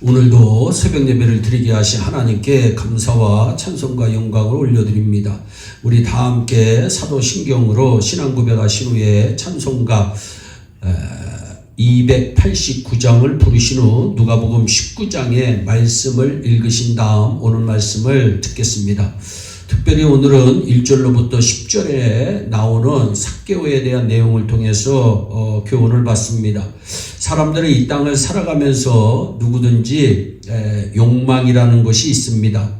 오늘도 새벽 예배를 드리게 하신 하나님께 감사와 찬송과 영광을 올려드립니다. 우리 다 함께 사도신경으로 신앙고백하신 후에 찬송가 289장을 부르신 후 누가복음 19장의 말씀을 읽으신 다음 오늘 말씀을 듣겠습니다. 특별히 오늘은 1절로부터 10절에 나오는 삭개오에 대한 내용을 통해서 교훈을 받습니다. 사람들은 이 땅을 살아가면서 누구든지 욕망이라는 것이 있습니다.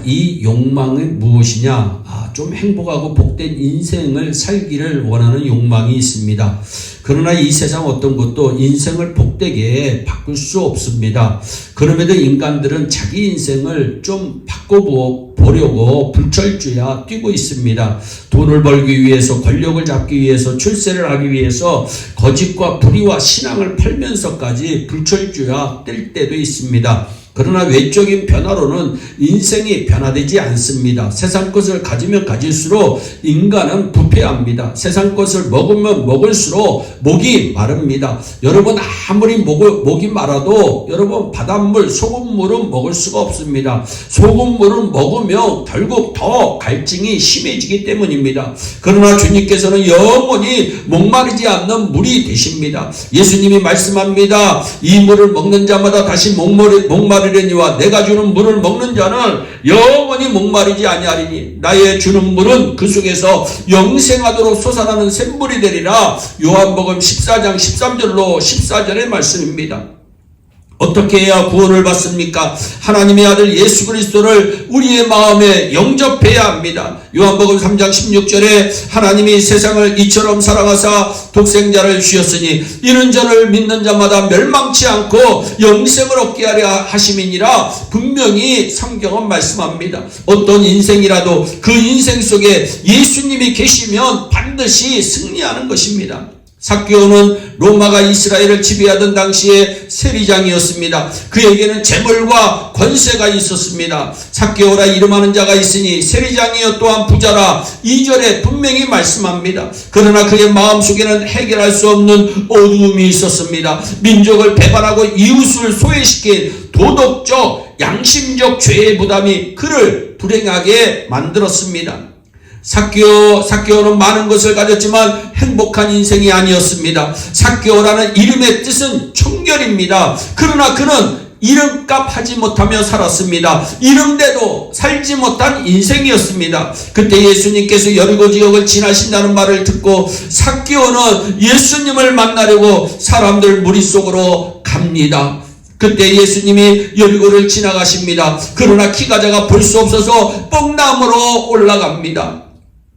이 욕망이 무엇이냐? 좀 행복하고 복된 인생을 살기를 원하는 욕망이 있습니다. 그러나 이 세상 어떤 것도 인생을 복되게 바꿀 수 없습니다. 그럼에도 인간들은 자기 인생을 좀 바꿔보려고 불철주야 뛰고 있습니다. 돈을 벌기 위해서, 권력을 잡기 위해서, 출세를 하기 위해서 거짓과 불의와 신앙을 팔면서까지 불철주야 뛸 때도 있습니다. 그러나 외적인 변화로는 인생이 변화되지 않습니다. 세상 것을 가지면 가질수록 인간은 부패합니다. 세상 것을 먹으면 먹을수록 목이 마릅니다. 여러분 아무리 목이 말아도 여러분 바닷물, 소금물은 먹을 수가 없습니다. 소금물은 먹으면 결국 더 갈증이 심해지기 때문입니다. 그러나 주님께서는 영원히 목마르지 않는 물이 되십니다. 예수님이 말씀합니다. 이 물을 먹는 자마다 다시 목마르려니와 내가 주는 물을 먹는 자는 영원히 목마르지 아니하리니 나의 주는 물은 그 속에서 영생하도록 솟아나는 샘물이 되리라. 요한복음 14장 13절로 14절의 말씀입니다. 어떻게 해야 구원을 받습니까? 하나님의 아들 예수 그리스도를 우리의 마음에 영접해야 합니다. 요한복음 3장 16절에 하나님이 세상을 이처럼 사랑하사 독생자를 주셨으니 이는 저를 믿는 자마다 멸망치 않고 영생을 얻게 하려 하심이니라. 분명히 성경은 말씀합니다. 어떤 인생이라도 그 인생 속에 예수님이 계시면 반드시 승리하는 것입니다. 삭개오는 로마가 이스라엘을 지배하던 당시에 세리장이었습니다. 그에게는 재물과 권세가 있었습니다. 삭개오라 이름하는 자가 있으니 세리장이여 또한 부자라. 2절에 분명히 말씀합니다. 그러나 그의 마음속에는 해결할 수 없는 어두움이 있었습니다. 민족을 배반하고 이웃을 소외시킨 도덕적, 양심적 죄의 부담이 그를 불행하게 만들었습니다. 삭개오는 많은 것을 가졌지만 행복한 인생이 아니었습니다. 삭개오라는 이름의 뜻은 청결입니다. 그러나 그는 이름값 하지 못하며 살았습니다. 이름대로 살지 못한 인생이었습니다. 그때 예수님께서 여리고 지역을 지나신다는 말을 듣고 삭개오는 예수님을 만나려고 사람들 무리 속으로 갑니다. 그때 예수님이 여리고를 지나가십니다. 그러나 키가 작아 볼 수 없어서 뽕나무로 올라갑니다.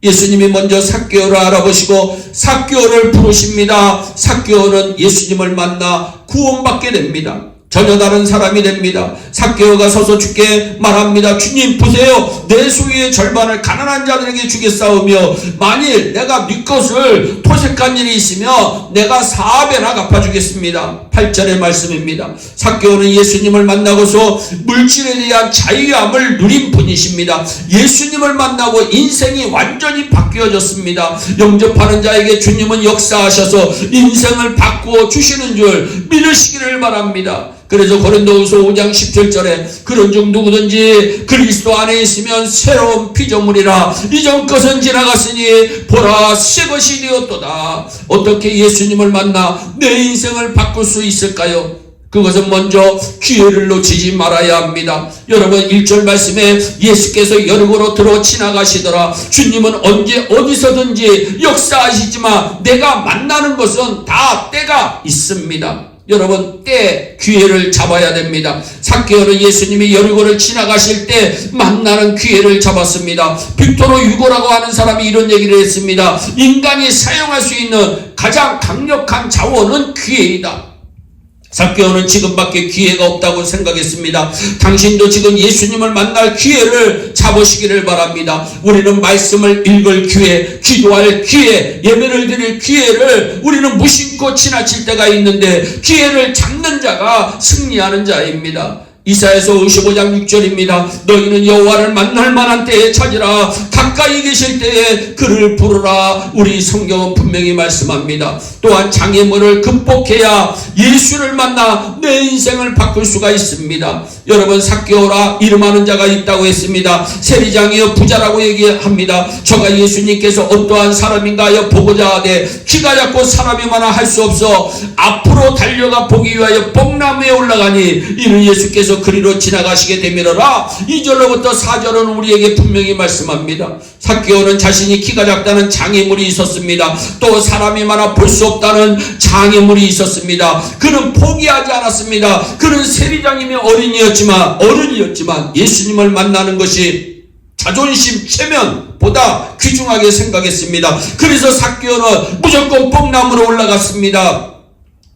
예수님이 먼저 삭개오를 알아보시고 삭개오를 부르십니다. 삭개오는 예수님을 만나 구원받게 됩니다. 전혀 다른 사람이 됩니다. 삭개오가 서서 주께 말합니다. 주님 보세요. 내 소유의 절반을 가난한 자들에게 주겠사오며 만일 내가 네 것을 토색한 일이 있으면 내가 4배나 갚아주겠습니다. 8절의 말씀입니다. 삭개오는 예수님을 만나고서 물질에 대한 자유함을 누린 분이십니다. 예수님을 만나고 인생이 완전히 바뀌어졌습니다. 영접하는 자에게 주님은 역사하셔서 인생을 바꾸어 주시는 줄 믿으시기를 바랍니다. 그래서 고린도후서 5장 17절에 그런즉 누구든지 그리스도 안에 있으면 새로운 피조물이라. 이전 것은 지나갔으니 보라 새 것이 되었도다. 어떻게 예수님을 만나 내 인생을 바꿀 수 있을까요? 그것은 먼저 기회를 놓치지 말아야 합니다. 여러분 1절 말씀에 예수께서 여리고로 들어 지나가시더라. 주님은 언제 어디서든지 역사하시지만 내가 만나는 것은 다 때가 있습니다. 여러분 때 기회를 잡아야 됩니다. 삭개오는 예수님이 여리고를 지나가실 때 만나는 기회를 잡았습니다. 빅토르 유고라고 하는 사람이 이런 얘기를 했습니다. 인간이 사용할 수 있는 가장 강력한 자원은 기회이다. 삭개오는 지금밖에 기회가 없다고 생각했습니다. 당신도 지금 예수님을 만날 기회를 잡으시기를 바랍니다. 우리는 말씀을 읽을 기회, 기도할 기회, 예배를 드릴 기회를 우리는 무심코 지나칠 때가 있는데 기회를 잡는 자가 승리하는 자입니다. 이사야서 55장 6절입니다. 너희는 여호와를 만날 만한 때에 찾으라. 가까이 계실 때에 그를 부르라. 우리 성경은 분명히 말씀합니다. 또한 장애물을 극복해야 예수를 만나 내 인생을 바꿀 수가 있습니다. 여러분, 삭개오라 이름하는 자가 있다고 했습니다. 세리장이여 부자라고 얘기합니다. 저가 예수님께서 어떠한 사람인가 하여 보고자 하되 키가 작고 사람이 많아 할 수 없어 앞으로 달려가 보기 위하여 뽕나무에 올라가니 이는 예수께서 그리로 지나가시게 되밀어라. 2절로부터 4절은 우리에게 분명히 말씀합니다. 삭개오는 자신이 키가 작다는 장애물이 있었습니다. 또 사람이 많아 볼 수 없다는 장애물이 있었습니다. 그는 포기하지 않았습니다. 그는 세리장님의 어른이었지만 예수님을 만나는 것이 자존심 체면보다 귀중하게 생각했습니다. 그래서 삭개오는 무조건 뽕나무로 올라갔습니다.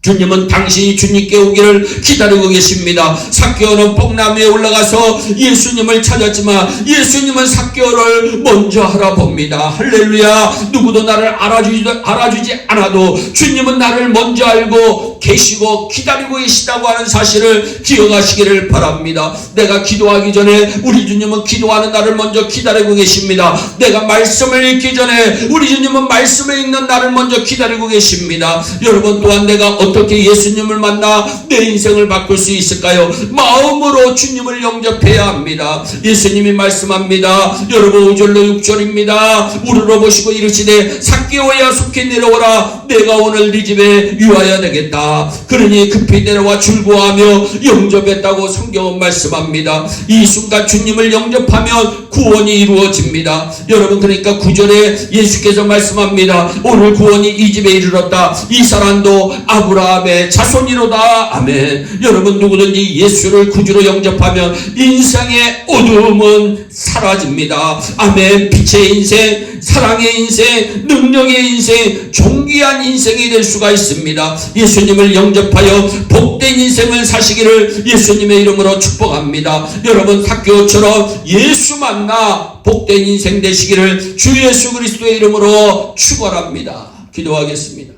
주님은 당신이 주님께 오기를 기다리고 계십니다. 삭개오는 뽕나무에 올라가서 예수님을 찾았지만 예수님은 삭개오를 먼저 알아봅니다. 할렐루야. 누구도 나를 알아주지 않아도 주님은 나를 먼저 알고 계시고 기다리고 계시다고 하는 사실을 기억하시기를 바랍니다. 내가 기도하기 전에 우리 주님은 기도하는 나를 먼저 기다리고 계십니다. 내가 말씀을 읽기 전에 우리 주님은 말씀을 읽는 나를 먼저 기다리고 계십니다. 여러분, 또한 내가 어떻게 예수님을 만나 내 인생을 바꿀 수 있을까요? 마음으로 주님을 영접해야 합니다. 예수님이 말씀합니다. 여러분, 5절로 6절입니다. 우러러보시고 이르시되 삭개오야 속히 내려오라. 내가 오늘 네 집에 유하여야 되겠다. 그러니 급히 내려와 줄구하며 영접했다고 성경은 말씀합니다. 이 순간 주님을 영접하면 구원이 이루어집니다. 여러분, 그러니까 9절에 예수께서 말씀합니다. 오늘 구원이 이 집에 이르렀다. 이 사람도 아브라함의 자손이로다. 아멘. 여러분, 누구든지 예수를 구주로 영접하면 인생의 어두움은 사라집니다. 아멘. 빛의 인생, 사랑의 인생, 능력의 인생, 존귀한 인생이 될 수가 있습니다. 예수님을 영접하여 복된 인생을 사시기를 예수님의 이름으로 축복합니다. 여러분, 삭개오처럼 예수 만나 복된 인생 되시기를 주 예수 그리스도의 이름으로 축원합니다. 기도하겠습니다.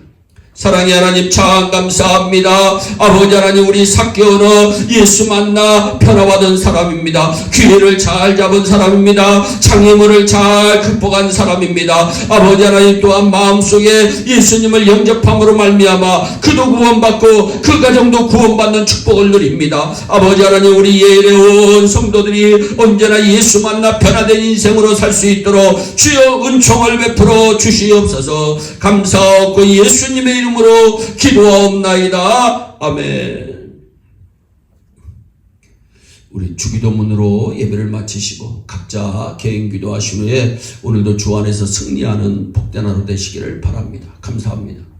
사랑의 하나님, 참 감사합니다. 아버지 하나님, 우리 삭개오는 예수 만나 변화받은 사람입니다. 기회를 잘 잡은 사람입니다. 장애물을 잘 극복한 사람입니다. 아버지 하나님, 또한 마음속에 예수님을 영접함으로 말미암아 그도 구원받고 그 가정도 구원받는 축복을 누립니다. 아버지 하나님, 우리 예레온 성도들이 언제나 예수 만나 변화된 인생으로 살 수 있도록 주여 은총을 베풀어 주시옵소서. 감사하고 예수님의 이름으로 기도하옵나이다. 아멘. 우리 주기도문으로 예배를 마치시고 각자 개인 기도하신 후에 오늘도 주 안에서 승리하는 복된 하루 되시기를 바랍니다. 감사합니다.